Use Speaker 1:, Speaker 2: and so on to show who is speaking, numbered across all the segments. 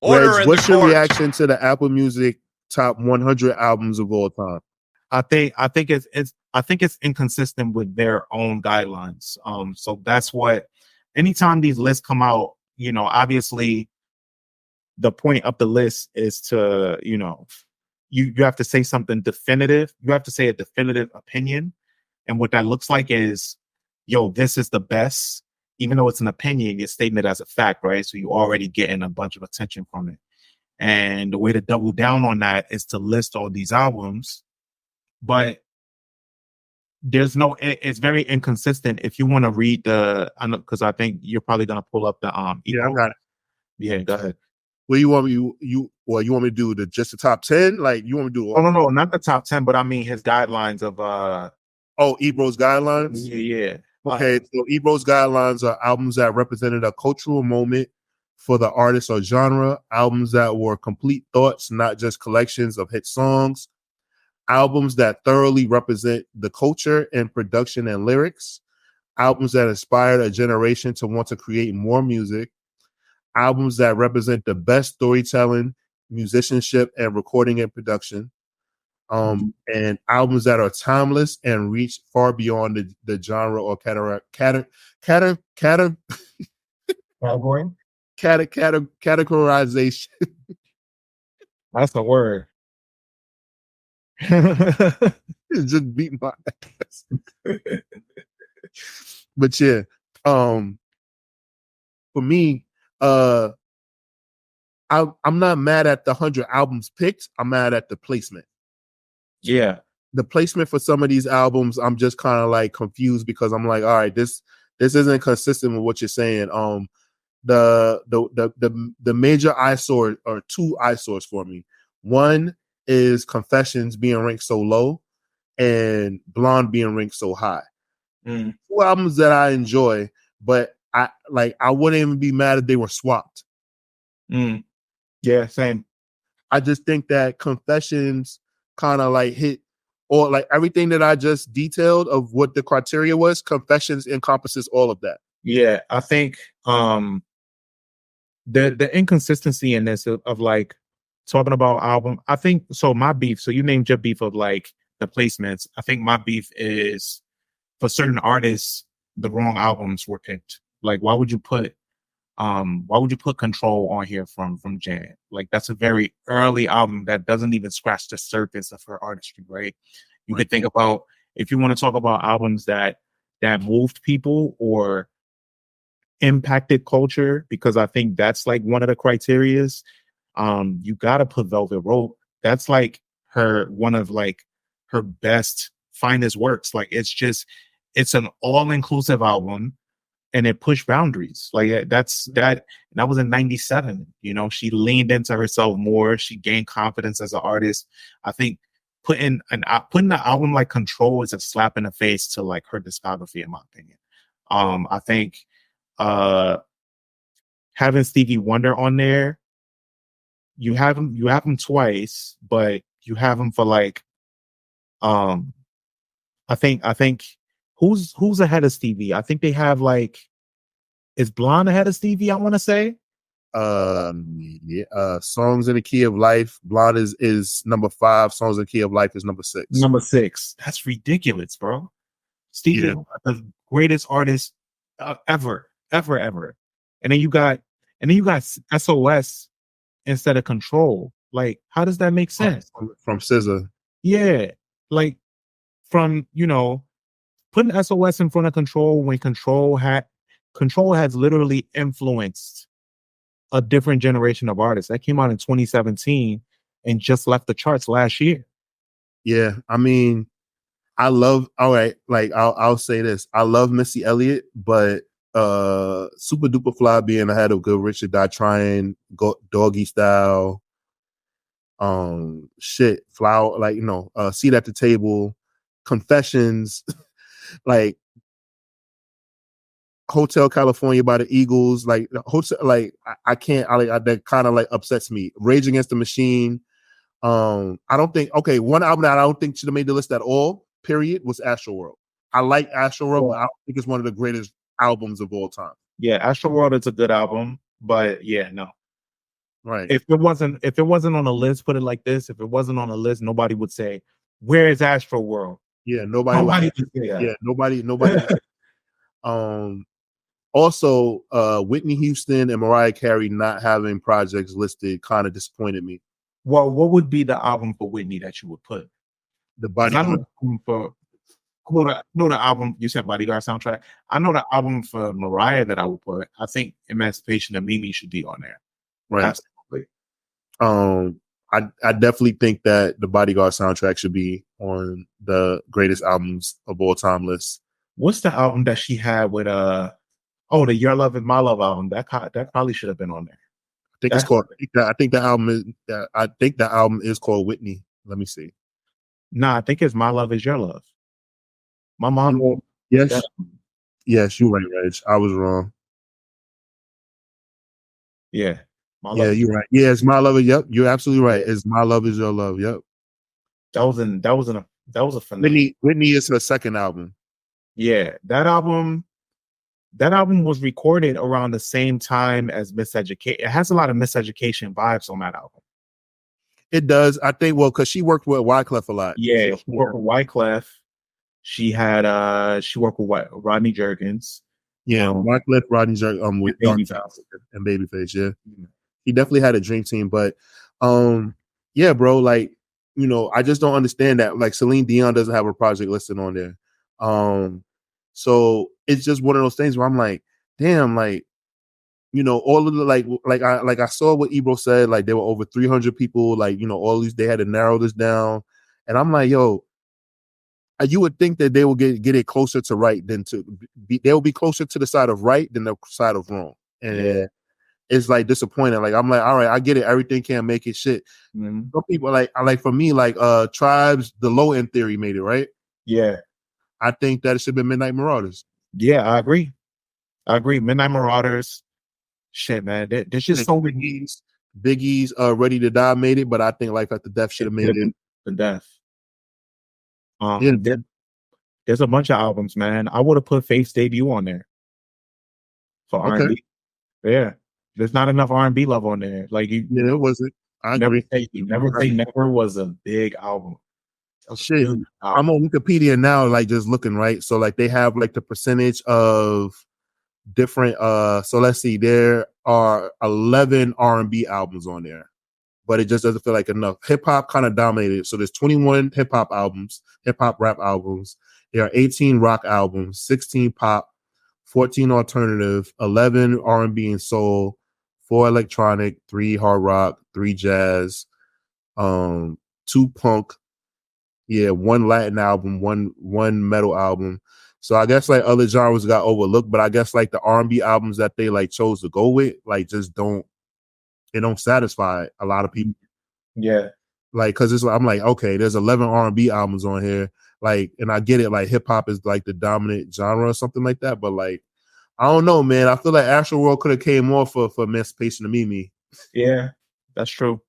Speaker 1: Order in the
Speaker 2: what's your
Speaker 1: court.
Speaker 2: reaction to the Apple Music top 100 albums of all time?
Speaker 3: I think it's inconsistent with their own guidelines. So that's what anytime these lists come out, obviously the point of the list is to, you have to say something definitive. You have to say a definitive opinion. And what that looks like is, yo, this is the best. Even though it's an opinion, you're stating it as a fact, right? So you're already getting a bunch of attention from it. And the way to double down on that is to list all these albums. But it's very inconsistent. If you want to read because I think you're probably going to pull up the
Speaker 2: Yeah, I got it.
Speaker 3: Yeah, go ahead.
Speaker 2: What you want me you want me to do just the top 10? Like you want me to do
Speaker 3: no, not the top 10, but I mean his guidelines of
Speaker 2: Ebro's guidelines?
Speaker 3: Yeah.
Speaker 2: Okay, so Ebro's guidelines are albums that represented a cultural moment for the artist or genre, albums that were complete thoughts, not just collections of hit songs, albums that thoroughly represent the culture and production and lyrics, albums that inspired a generation to want to create more music, albums that represent the best storytelling, musicianship, and recording and production, and albums that are timeless and reach far beyond the genre or categorization.
Speaker 3: That's a word.
Speaker 2: It's just beating my ass. But yeah, for me, I'm not mad at the 100 albums picked. I'm mad at the placement.
Speaker 3: Yeah,
Speaker 2: the placement for some of these albums, I'm just kind of like confused because I'm like, all right, this isn't consistent with what you're saying. The major eyesore or two eyesores for me. One is Confessions being ranked so low, and Blonde being ranked so high. Two albums that I enjoy, but I wouldn't even be mad if they were swapped.
Speaker 3: Yeah, same.
Speaker 2: I just think that Confessions kind of like hit, or like everything that I just detailed of what the criteria was, Confessions encompasses all of that.
Speaker 3: Yeah, I think the inconsistency in this of like talking about album, I think so. My beef, so you named your beef of like the placements. I think my beef is for certain artists, the wrong albums were picked. Like, why would you put Control on here from Jan? Like, that's a very early album that doesn't even scratch the surface of her artistry, right? You could think about, if you want to talk about albums that moved people or impacted culture, because I think that's like one of the criterias. You gotta put Velvet Rope. That's like one of like her best, finest works. Like, it's an all-inclusive album. And it pushed boundaries. Like that was in 97. She leaned into herself more. She gained confidence as an artist. I think putting an album like Control is a slap in the face to like her discography, in my opinion. I think having Stevie Wonder on there, you have him twice, but you have him for like I think who's ahead of Stevie? I think they have like, is Blonde ahead of Stevie? I want to say.
Speaker 2: Songs in the Key of Life. Blonde is number 5. Songs in the Key of Life is number 6.
Speaker 3: Number 6. That's ridiculous, bro. Stevie, the greatest artist ever. And then you got SOS instead of Control. Like, how does that make sense?
Speaker 2: From SZA.
Speaker 3: Yeah, like from putting SOS in front of Control when Control has literally influenced a different generation of artists. That came out in 2017 and just left the charts last year.
Speaker 2: Yeah, I mean, I'll say this. I love Missy Elliott, but Super Duper Fly being ahead of Good Richard Die Trying, Doggy Style, Flower, Seat at the Table, Confessions, like Hotel California by the Eagles, like Hotel, like I can't, that kind of like upsets me. Rage Against the Machine. I don't think, one album that I don't think should have made the list at all, period, was Astroworld. I like Astroworld, but I don't think it's one of the greatest albums of all time.
Speaker 3: Yeah, Astroworld is a good album, but yeah, no.
Speaker 2: Right.
Speaker 3: If it wasn't on a list, put it like this: if it wasn't on a list, nobody would say, "Where is Astro World?"
Speaker 2: Yeah, nobody would
Speaker 3: Nobody would say
Speaker 2: yeah,
Speaker 3: that.
Speaker 2: nobody would also Whitney Houston and Mariah Carey not having projects listed kind of disappointed me.
Speaker 3: Well, what would be the album for Whitney that you would put?
Speaker 2: The
Speaker 3: Because I know
Speaker 2: Bodyguard.
Speaker 3: the album for know the album you said Bodyguard soundtrack. I know the album for Mariah that I would put. I think Emancipation of Mimi should be on there.
Speaker 2: Right.
Speaker 3: Absolutely.
Speaker 2: I definitely think that the Bodyguard soundtrack should be on the greatest albums of all time list.
Speaker 3: What's the album that she had with the Your Love Is My Love album? That probably should have been on there.
Speaker 2: I think it's called. I think the album is. I think the album is called Whitney. Let me see.
Speaker 3: No, I think it's My Love Is Your Love. My mom.
Speaker 2: Yes, yes, you're right, Reg. I was wrong.
Speaker 3: Yeah,
Speaker 2: yeah, you're right. Yeah, it's My Love. Yep, you're absolutely right. It's My Love Is Your Love. Yep.
Speaker 3: That was a phenomenal.
Speaker 2: Whitney is her second album.
Speaker 3: Yeah, that album was recorded around the same time as Miseducation. It has a lot of Miseducation vibes on that album.
Speaker 2: It does. I think, well, because she worked with Wyclef a lot.
Speaker 3: Yeah, she worked with Wyclef. She had she worked with Rodney Jerkins.
Speaker 2: Yeah, Wyclef, Rodney Jerkins, with
Speaker 3: Babyface
Speaker 2: and Babyface. Yeah, he definitely had a dream team. But yeah, bro, like, you know, I just don't understand that. Like, Celine Dion doesn't have a project listed on there. So it's just one of those things where I'm like, damn, like, you know, all of the I saw what Ebro said, like there were over 300 people, like, you know, all these, they had to narrow this down, and I'm like, yo, you would think that they will get it closer to right than to be, they will be closer to the side of right than the side of wrong, and it's like disappointing. Like, I'm like, all right, I get it, everything can't make it, shit. Some people like for me, like Tribes, the Low End Theory made it, right?
Speaker 3: Yeah,
Speaker 2: I think that it should have been Midnight Marauders.
Speaker 3: Yeah, I agree. Midnight Marauders. Shit, man. There's just so many.
Speaker 2: Biggie's Ready to Die made it, but I think Life After Death should have made it.
Speaker 3: The Death. There's a bunch of albums, man. I would have put Faith's debut on there for R&B. Yeah, there's not enough R&B love on there. Like, it
Speaker 2: wasn't. I
Speaker 3: Never
Speaker 2: agree.
Speaker 3: Say Never was a big album.
Speaker 2: Shit, I'm on Wikipedia now, like just looking, right? So like they have like the percentage of different so let's see, there are 11 R&B albums on there, but it just doesn't feel like enough. Hip hop kind of dominated. So there's 21 hip hop rap albums. There are 18 rock albums, 16 pop, 14 alternative, 11 R&B and soul, 4 electronic, 3 hard rock, 3 jazz, 2 punk, 1 Latin album, one metal album. So I guess like other genres got overlooked, but I guess like the R&B albums that they like chose to go with, like just don't satisfy a lot of people.
Speaker 3: Yeah.
Speaker 2: Like, cause it's like, I'm like, okay, there's 11 R&B albums on here. Like, and I get it, like hip hop is like the dominant genre or something like that. But like, I don't know, man. I feel like Astro World could have came more for Emancipation of Mimi.
Speaker 3: Yeah, that's true.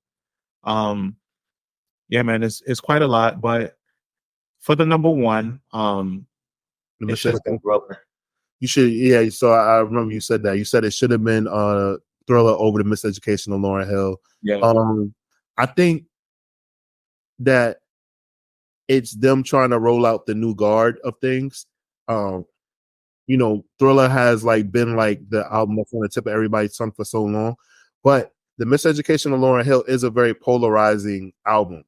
Speaker 3: Yeah, man, it's quite a lot, but for the number one, it should have been Thriller.
Speaker 2: You should, yeah. So I remember you said that. You said it should have been Thriller over the Miseducation of Lauryn Hill.
Speaker 3: Yeah.
Speaker 2: I think that it's them trying to roll out the new guard of things. You know, Thriller has like been like the album that's on the tip of everybody's tongue for so long, but the Miseducation of Lauryn Hill is a very polarizing album.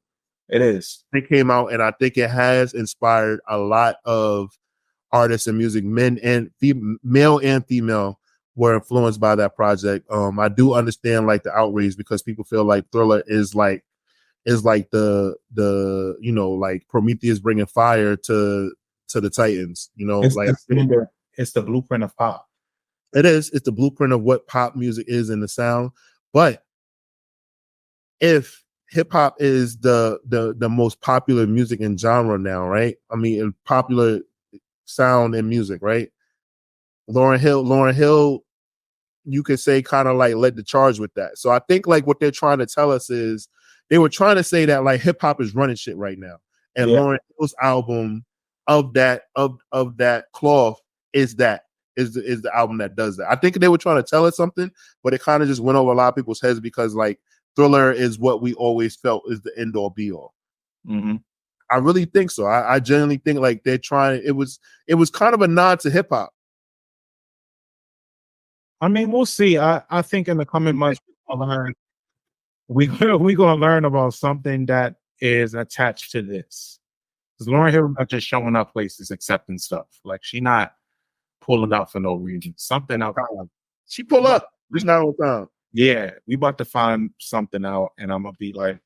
Speaker 3: It is.
Speaker 2: It came out, and I think it has inspired a lot of artists and music, male and female, were influenced by that project. I do understand like the outrage because people feel like Thriller is like the you know, like Prometheus bringing fire to the Titans. You know,
Speaker 3: it's the blueprint of pop.
Speaker 2: It is. It's the blueprint of what pop music is in the sound. But if hip hop is the most popular music and genre now, right? I mean, popular sound and music, right? Lauryn Hill, you could say kind of like led the charge with that. So I think like what they're trying to tell us is they were trying to say that like hip hop is running shit right now, and Lauryn Hill's album of that cloth is that. is the album that does that. I think they were trying to tell us something, but it kind of just went over a lot of people's heads because like Thriller is what we always felt is the end all be all.
Speaker 3: Mm-hmm.
Speaker 2: I really think so. I genuinely think like they're trying. It was kind of a nod to hip hop.
Speaker 3: I mean, we'll see. I think in the coming months we're gonna learn about something that is attached to this. Because Lauryn Hill not just showing up places accepting stuff. Like she not pulling up for no reason. Something out.
Speaker 2: She pull up, just not on time.
Speaker 3: Yeah, we about to find something out, and I'm gonna be like,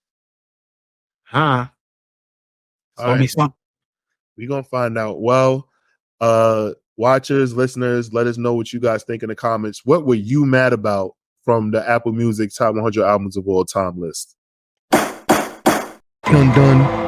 Speaker 3: huh? Tell me something.
Speaker 2: We're gonna find out. Well, watchers, listeners, let us know what you guys think in the comments. What were you mad about from the Apple Music Top 100 Albums of All Time list? Dun dun.